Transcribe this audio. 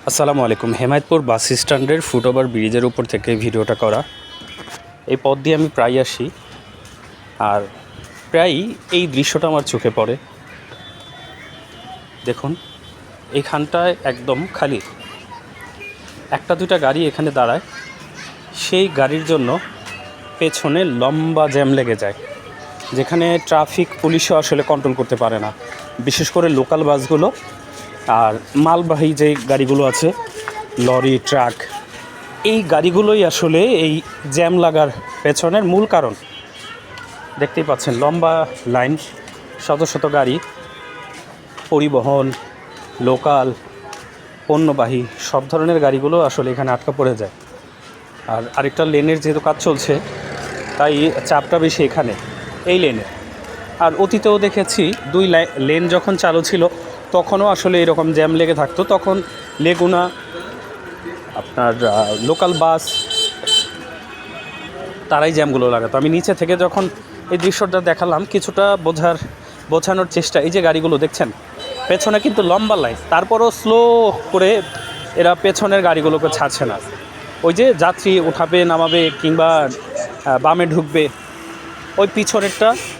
আসসালামু আলাইকুম। হেমায়তপুর বাস স্ট্যান্ডের ফুটওভার ব্রিজের উপর থেকে ভিডিওটা করা। এই পথ দিয়ে আমি প্রায় আসি, আর প্রায়ই এই দৃশ্যটা আমার চোখে পড়ে। দেখুন, এইখানটায় একদম খালি, একটা দুটা গাড়ি এখানে দাঁড়ায়, সেই গাড়ির জন্য পেছনে লম্বা জ্যাম লেগে যায়, যেখানে ট্রাফিক পুলিশও আসলে কন্ট্রোল করতে পারে না। বিশেষ করে লোকাল বাসগুলো আর মালবাহী যে গাড়িগুলো আছে, লরি, ট্রাক, এই গাড়িগুলোই আসলে এই জ্যাম লাগার পেছনের মূল কারণ। দেখতেই পাচ্ছেন লম্বা লাইন, শত শত গাড়ি, পরিবহন, লোকাল, পণ্যবাহী সব ধরনের গাড়িগুলো আসলে এখানে আটকা পড়ে যায়। আর আরেকটা লেনের যেহেতু কাজ চলছে, তাই চাপটা বেশি এখানে এই লেনে। আর অতীতেও দেখেছি দুই লেন যখন চালু ছিল তখনও আসলে এরকম জ্যাম লেগে থাকতো। তখন লেগুনা, আপনার লোকাল বাস, তারাই জ্যামগুলো লাগাতো। আমি নিচে থেকে যখন এই দৃশ্যটা দেখালাম, কিছুটা বোঝানোর চেষ্টা। এই যে গাড়িগুলো দেখছেন, পেছনে কিন্তু লম্বা লাইন, তারপরও স্লো করে এরা পেছনের গাড়িগুলোকে ছাড়ছে না। ওই যে যাত্রী উঠাবে, নামাবে, কিংবা বামে ঢুকবে, ওই পিছনেরটা